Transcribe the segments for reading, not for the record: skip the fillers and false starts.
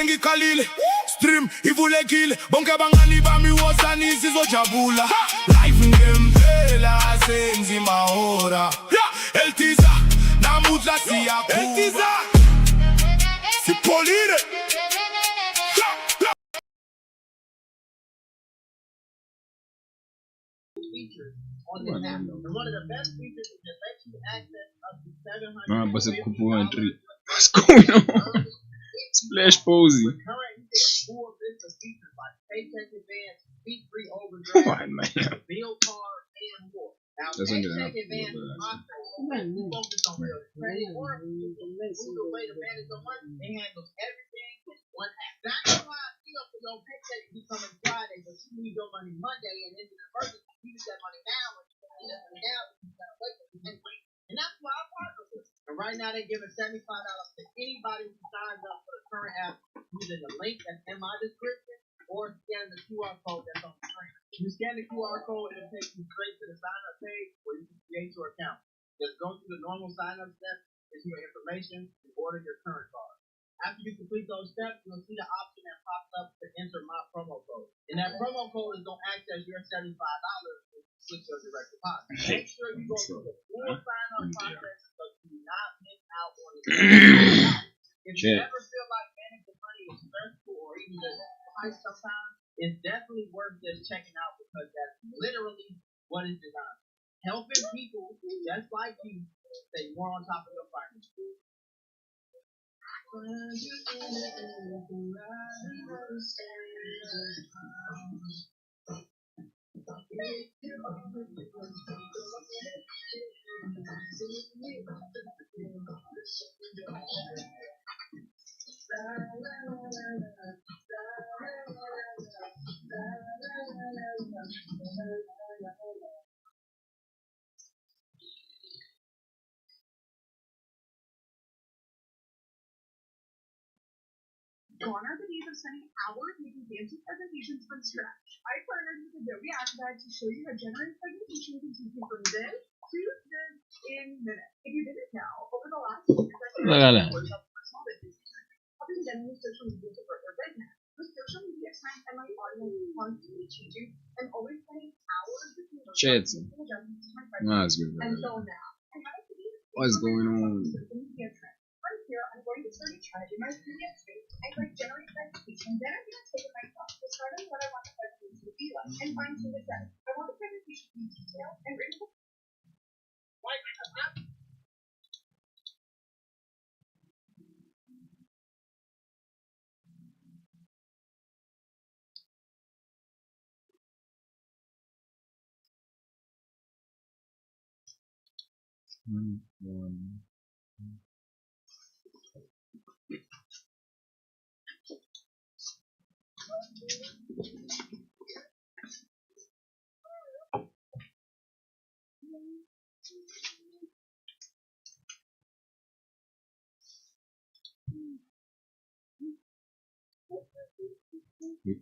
Bengi Khalil Stream ivule kill bonke bangani bami wosani sizojabula live ngempela senzi mahora EllTee namuhla siyakhula EllTee sipholile features on this app. And one of the best features is it lets you access up to 700. What's going on? Splash Posey. With current, you get a full list of features like paycheck advance, fee-free overdraft, bill card, and more. Now, paycheck advance is my favorite. You focus on real credit or the way to manage your money. It handles everything in one app. That's why I feel for your paycheck to be coming Friday, but you need your money Monday and into the emergency. You use that money now, and you put that money now, you gotta wait. And that's why I partner with them. And right now they're giving $75 to anybody who signs up for the current app using the link that's in my description or scan the QR code that's on the screen. You scan the QR code, it'll take you straight to the sign up page where you can create your account. Just go through the normal sign up steps, enter your information, and order your current card. After you complete those steps, you'll see the option that pops up to enter my promo code. And that promo code is going to access your $75 to switch your direct deposit. Make sure you go through the full sign-up process so you do not miss out on the If you ever feel like managing money is stressful or even just price sometimes, it's definitely worth just checking out because that's literally what it's designed. Helping people just like you stay more on top of your finances. Gone are the days of spending hours making fancy presentations from scratch. I partnered with Adobe Acrobat to show you how generating presentations can take you from this to this in minutes. If you did it now, over the last year, I've workshops for small businesses, helping them use social media to grow their business. With social media trends and my audience constantly changing, I'm always spending hours between adjustments to my presentations. Until now, I haven't been What's going on? social media trends. Right here, I'm going to start a trend in my media space. I click generate presentation. Then I'm going to take it myself, deciding what I want the presentation to be like, and fine tune the settings. I want the presentation to be detailed and written.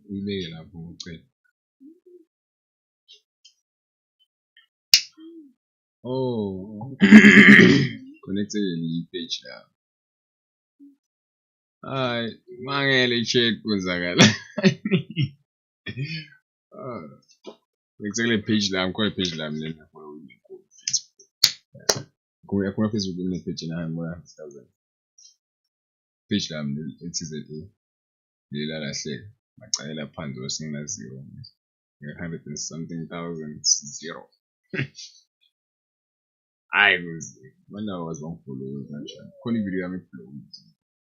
We made it up on quick. Oh, connected the page now. Alright, mangele check kwenzakala. Exactly page la, I'm calling page la mlena for Facebook. Kuna Facebook ile page na more 1,000. Page la mlena EllTee. Lila la hle. Macayela phansi wasingina 0. 100 and something thousand 0. I was when I was on followers and shit. Koni video yami flow.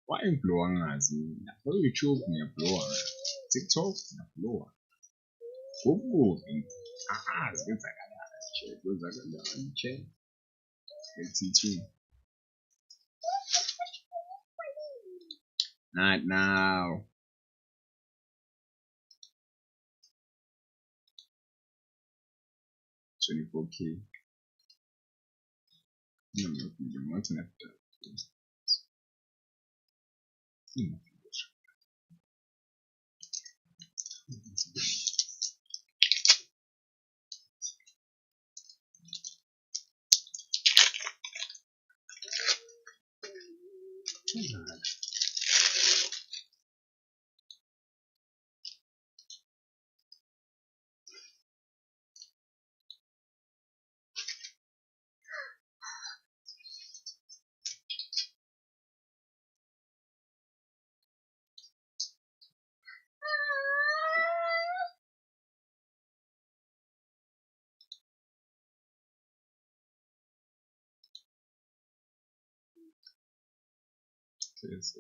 Why flow angazi? For YouTube ngiyaflowa. TikTok ngiyaflowa. Google zenzakala nje. Kwenzakala nje. EllTee. Not now. $24K. No, I'm not enough. As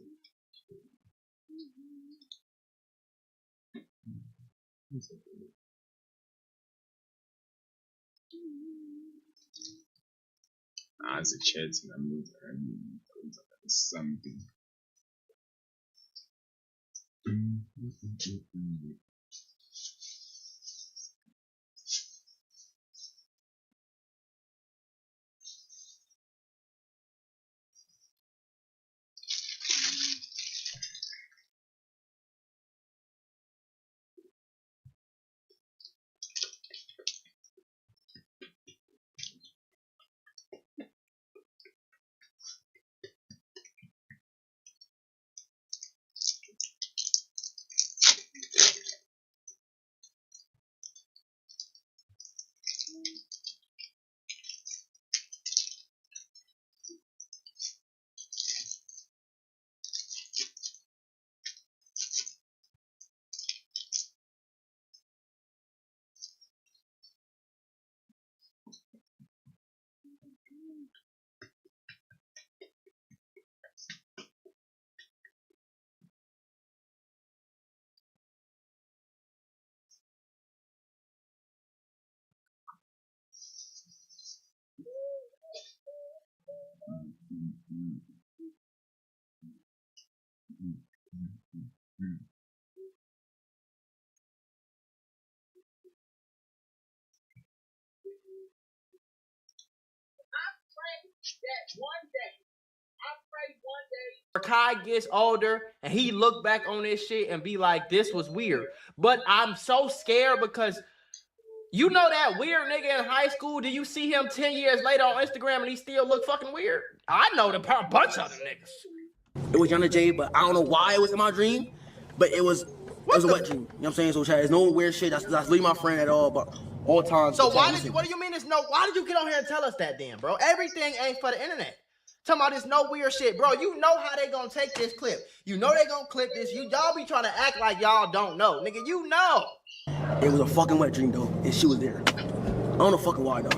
a chat, I'm something. Kai gets older and he look back on this shit and be like, this was weird. But I'm so scared because you know that weird nigga in high school, do you see him 10 years later on Instagram and he still look fucking weird? I know a bunch of them niggas. It was Yana J, but I don't know why it was in my dream, but it was a wet dream. You know what I'm saying? So Chad, there's no weird shit. That's leave my friend at all, but all times. So why did you, what do you mean there's no, why did you get on here and tell us that then, bro? Everything ain't for the internet. Talking about this no weird shit, bro. You know how they gonna take this clip. You know they gonna clip this. Y'all be trying to act like y'all don't know. Nigga, you know. It was a fucking wet dream, though, and she was there. I don't know fucking why, though.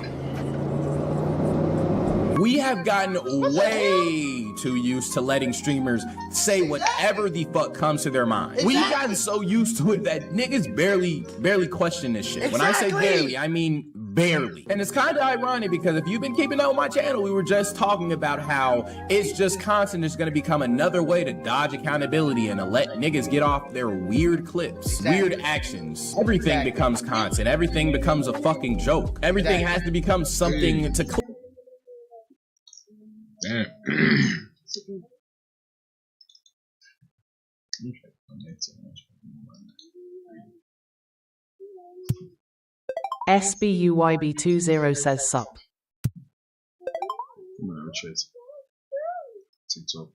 We have gotten way too used to letting streamers say whatever the fuck comes to their mind. We've gotten so used to it that niggas barely question this shit. When I say barely, I mean barely. And it's kind of ironic because if you've been keeping up with my channel, we were just talking about how it's just content is going to become another way to dodge accountability and to let niggas get off their weird clips, weird actions. Everything becomes content. Everything becomes a fucking joke. Everything has to become something to clip. Damn. SBUYB20 says sup. Come on, Chase. TikTok.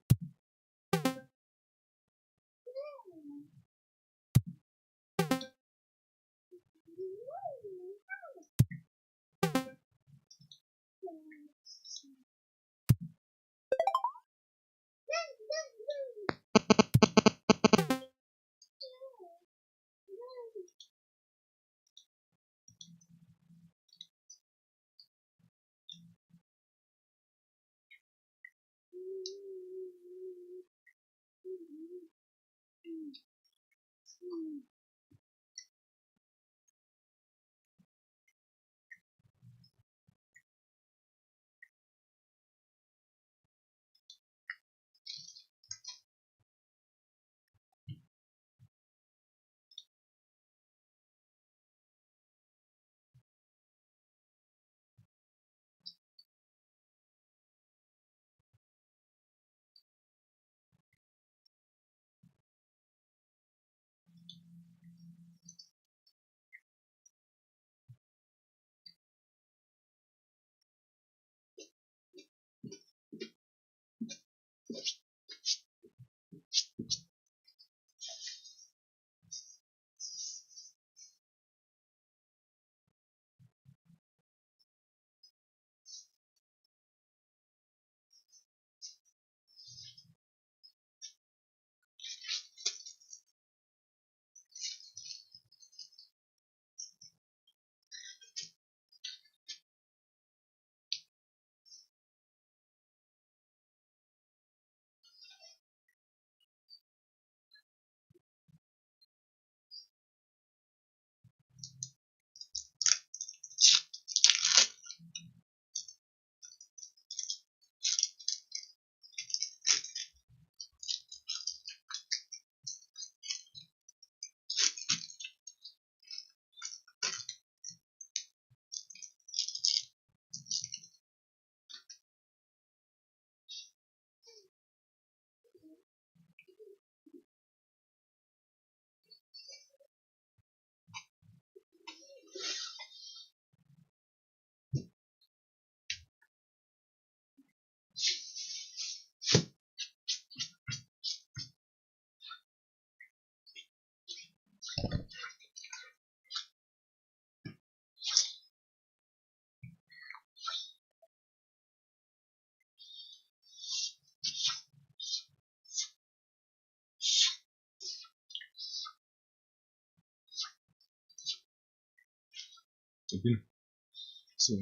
So.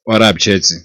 What up, Chetty?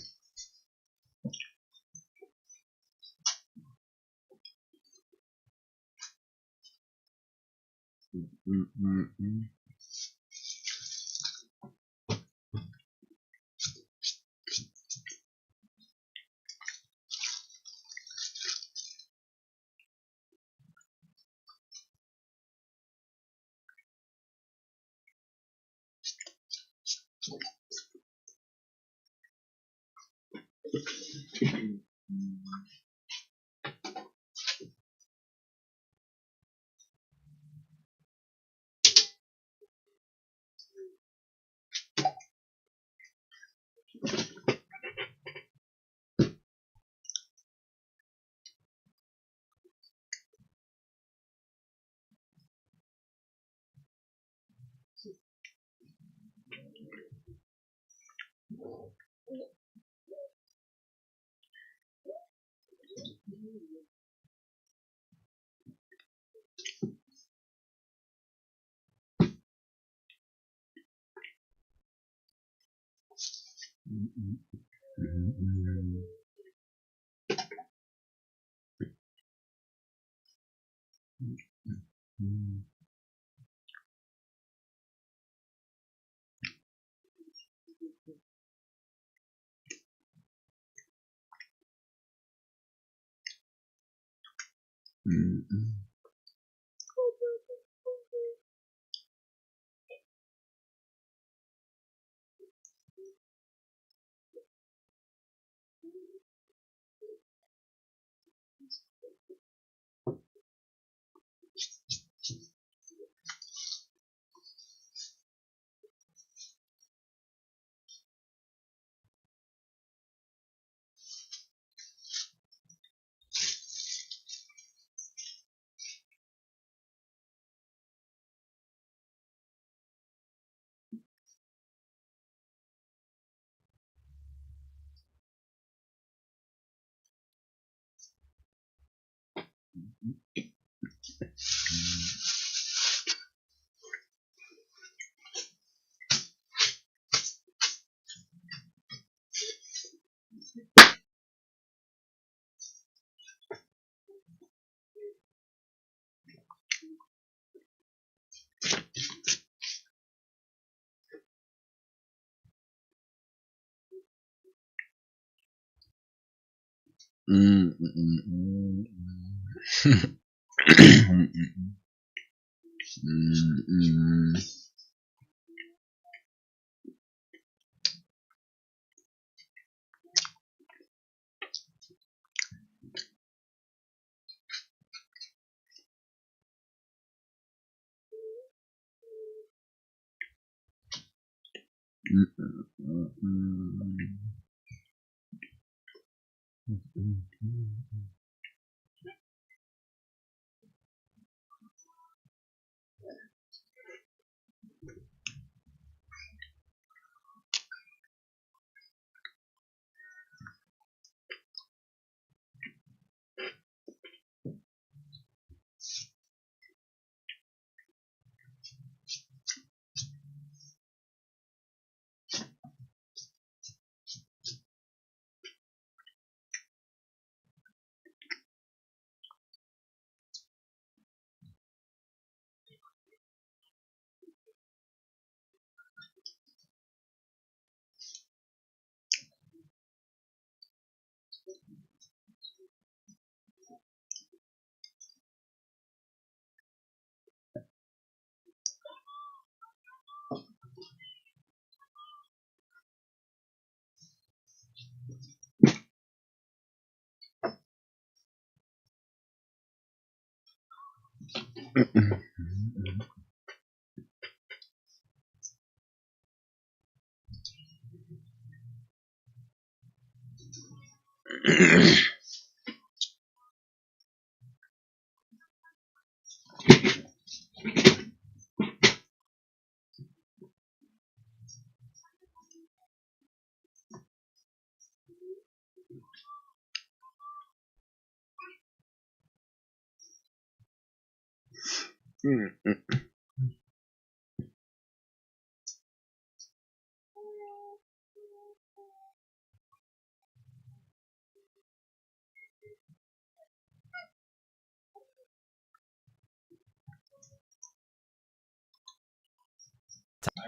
Tired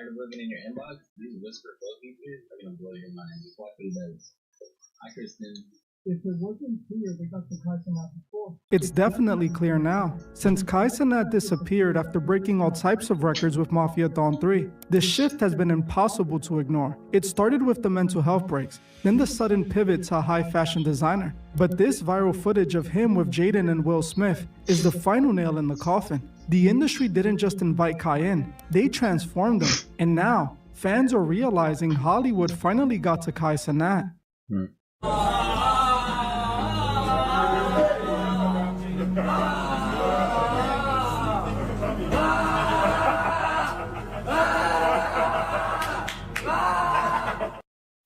of living in your inbox? These whisper bug features are gonna blow your mind. Just watch what he does. Hi, Kristen. If it wasn't clear, they got the Carson out before. It's definitely clear now, since Kai Cenat disappeared after breaking all types of records with Mafia Dawn 3. The shift has been impossible to ignore. It started with the mental health breaks, then the sudden pivot to a high fashion designer. But this viral footage of him with Jaden and Will Smith is the final nail in the coffin. The industry didn't just invite Kai in, they transformed him. And now, fans are realizing Hollywood finally got to Kai Cenat.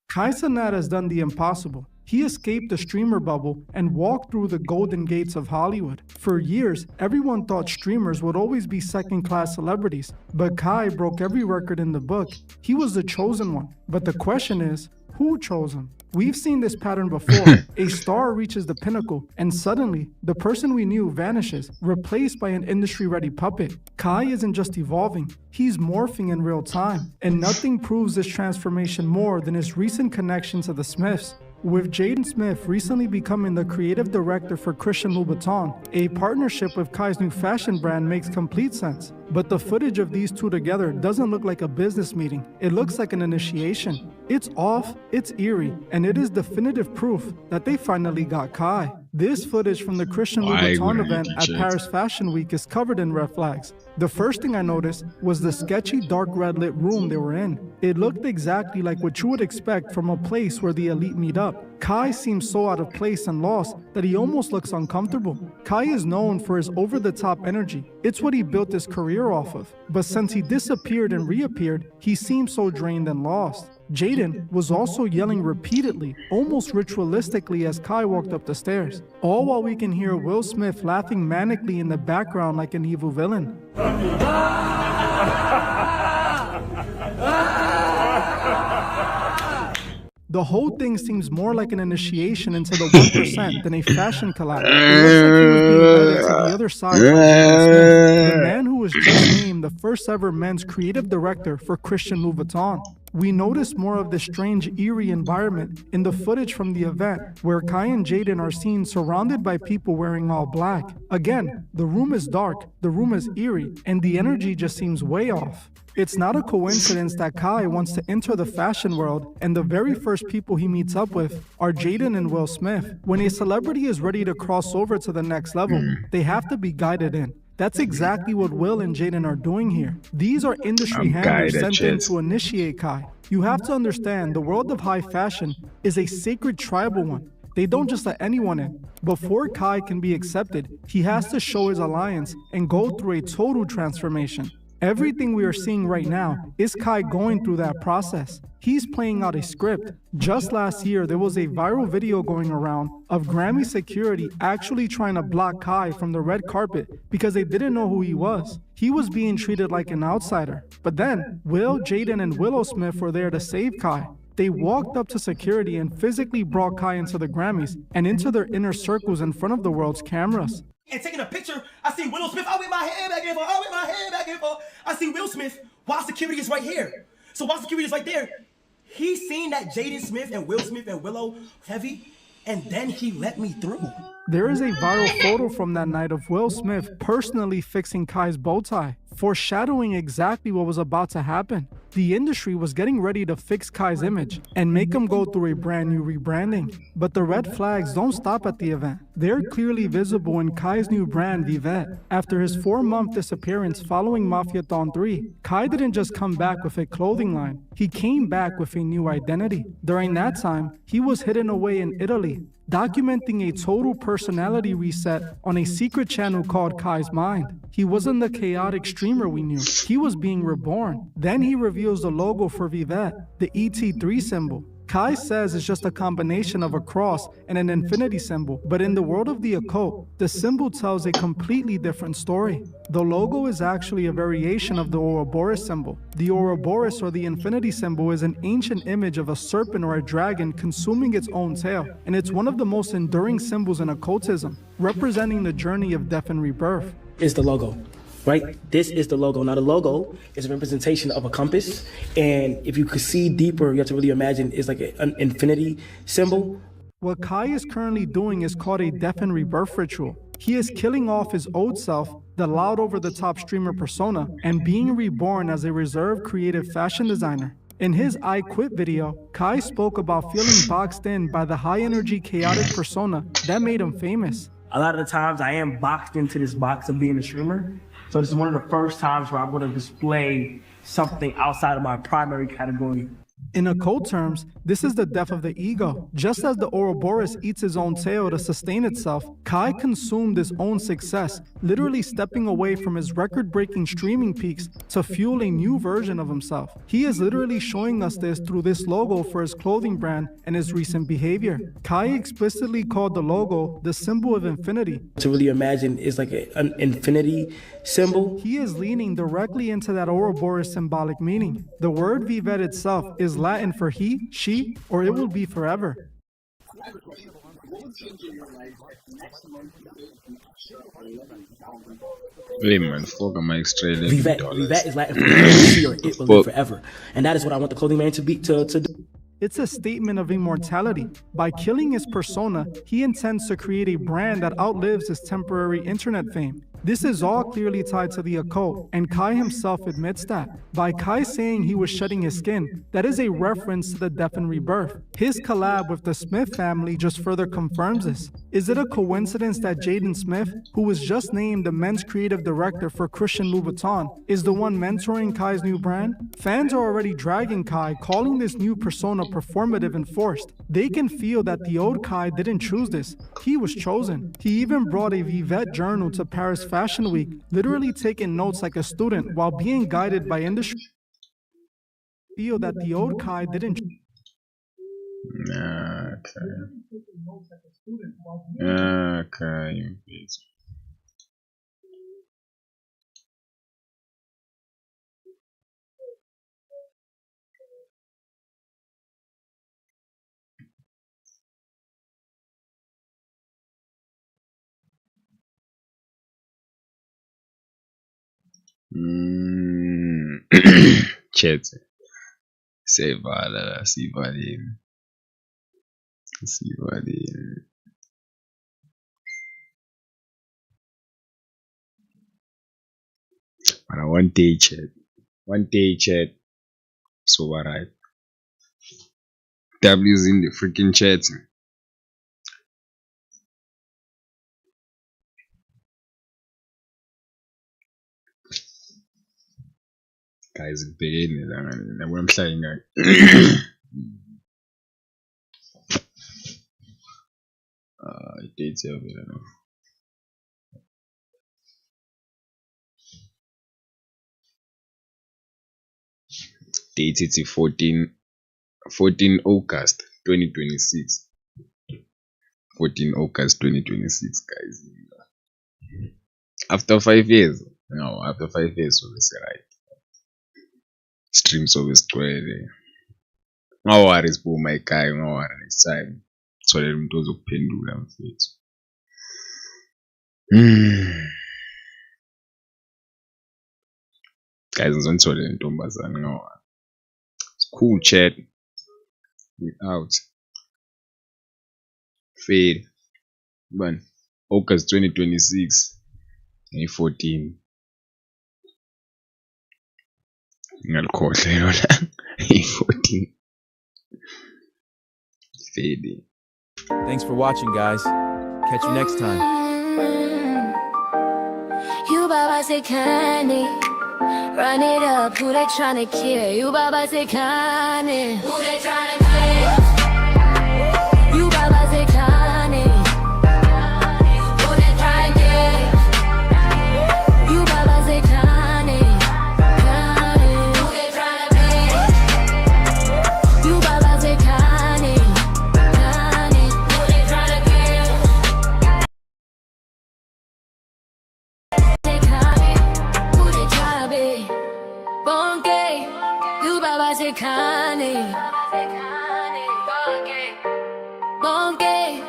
Kai Cenat has done the impossible. He escaped the streamer bubble and walked through the golden gates of Hollywood. For years, everyone thought streamers would always be second-class celebrities, but Kai broke every record in the book. He was the chosen one. But the question is, who chose him? We've seen this pattern before. A star reaches the pinnacle, and suddenly, the person we knew vanishes, replaced by an industry-ready puppet. Kai isn't just evolving, he's morphing in real time. And nothing proves this transformation more than his recent connection to the Smiths. With Jaden Smith recently becoming the creative director for Christian Louboutin, a partnership with Kai's new fashion brand makes complete sense. But the footage of these two together doesn't look like a business meeting. It looks like an initiation. It's off, it's eerie, and it is definitive proof that they finally got Kai. This footage from the Christian Louboutin event at Paris Fashion Week is covered in red flags. The first thing I noticed was the sketchy dark red lit room they were in. It looked exactly like what you would expect from a place where the elite meet up. Kai seems so out of place and lost that he almost looks uncomfortable. Kai is known for his over-the-top energy. It's what he built his career off of. But since he disappeared and reappeared, he seems so drained and lost. Jaden was also yelling repeatedly, almost ritualistically as Kai walked up the stairs. All while we can hear Will Smith laughing manically in the background like an evil villain. The whole thing seems more like an initiation into the 1% than a fashion collab. It looks like he was being led to the other side by Jaden Smith, the man who was just named the first ever men's creative director for Christian Louboutin. We notice more of this strange, eerie environment in the footage from the event, where Kai and Jaden are seen surrounded by people wearing all black. Again, the room is dark, the room is eerie, and the energy just seems way off. It's not a coincidence that Kai wants to enter the fashion world, and the very first people he meets up with are Jaden and Will Smith. When a celebrity is ready to cross over to the next level, they have to be guided in. That's exactly what Will and Jaden are doing here. These are industry handlers sent in to initiate Kai. You have to understand, the world of high fashion is a sacred tribal one. They don't just let anyone in. Before Kai can be accepted, he has to show his alliance and go through a total transformation. Everything we are seeing right now is Kai going through that process. He's playing out a script. Just last year, there was a viral video going around of Grammy security actually trying to block Kai from the red carpet because they didn't know who he was. He was being treated like an outsider. But then, Will, Jaden, and Willow Smith were there to save Kai. They walked up to security and physically brought Kai into the Grammys and into their inner circles in front of the world's cameras. And taking a picture, I see Willow Smith, I whip my head back and forth, I whip my head back and forth. I see Will Smith while security is right here. So while security is right there, he's seen that Jaden Smith and Will Smith and Willow heavy, and then he let me through. There is a viral photo from that night of Will Smith personally fixing Kai's bow tie, foreshadowing exactly what was about to happen. The industry was getting ready to fix Kai's image and make him go through a brand new rebranding. But the red flags don't stop at the event. They're clearly visible in Kai's new brand, Vivette. After his 4-month disappearance following Mafia Dawn 3, Kai didn't just come back with a clothing line. He came back with a new identity. During that time, he was hidden away in Italy, documenting a total personality reset on a secret channel called Kai's Mind. He wasn't the chaotic streamer we knew. He was being reborn. Then he reveals the logo for Vivette, the ET3 symbol. Kai says it's just a combination of a cross and an infinity symbol, but in the world of the occult, the symbol tells a completely different story. The logo is actually a variation of the Ouroboros symbol. The Ouroboros, or the infinity symbol, is an ancient image of a serpent or a dragon consuming its own tail, and it's one of the most enduring symbols in occultism, representing the journey of death and rebirth. Is the logo, right? This is the logo. Now the logo is a representation of a compass, and if you could see deeper, you have to really imagine it's like an infinity symbol. What Kai is currently doing is called a death and rebirth ritual. He is killing off his old self, the loud over-the-top streamer persona, and being reborn as a reserved creative fashion designer. In his I Quit video, Kai spoke about feeling boxed in by the high-energy chaotic persona that made him famous. A lot of the times I am boxed into this box of being a streamer. So this is one of the first times where I'm going to display something outside of my primary category. In occult terms, this is the death of the ego. Just as the Ouroboros eats his own tail to sustain itself, Kai consumed his own success, literally stepping away from his record-breaking streaming peaks to fuel a new version of himself. He is literally showing us this through this logo for his clothing brand and his recent behavior. Kai explicitly called the logo the symbol of infinity. To really imagine is like an infinity symbol. He is leaning directly into that Ouroboros symbolic meaning. The word vivet itself is Latin for he, she, or it will be forever. Hey man, fuck am I straight? Vivet is Latin for he, or it will live forever. And that is what I want the clothing man to do. It's a statement of immortality. By killing his persona, he intends to create a brand that outlives his temporary internet fame. This is all clearly tied to the occult, and Kai himself admits that. By Kai saying he was shedding his skin, that is a reference to the death and rebirth. His collab with the Smith family just further confirms this. Is it a coincidence that Jaden Smith, who was just named the men's creative director for Christian Louboutin, is the one mentoring Kai's new brand? Fans are already dragging Kai, calling this new persona performative and forced. They can feel that the old Kai didn't choose this. He was chosen. He even brought a Vivet journal to Paris Fashion Week, literally taking notes like a student while being guided by industry. Feel that the old Kai didn't. Okay. Chat. Sivalile. Man, one day chat. So alright. W's in the freaking chat. Guys, beginning. I'm saying dates of it, I don't know. Dated to 14 August 2026. 14 August 2026, guys. After 5 years. No, after 5 years, so it's right. Streams always square. No worries, boo, my guy. No worries, next time. So let him do the pendulum fit. Guys, don't tell them to no. It's cool, chat. Without fade. But August 2026, 2014. Ngakhohle yona 14 fade. Thanks for watching, guys. Catch you next time. You baba say candy, run it up. Who they tryna kill? You baba say candy. Who they tryna kill? You baba say candy. Who they tryna kill? You baba say candy. Who they tryna kill? You baba say candy. Bonke,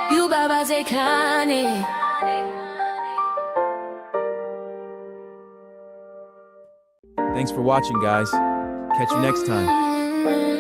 you baba zekane. Thanks for watching, guys. Catch you next time.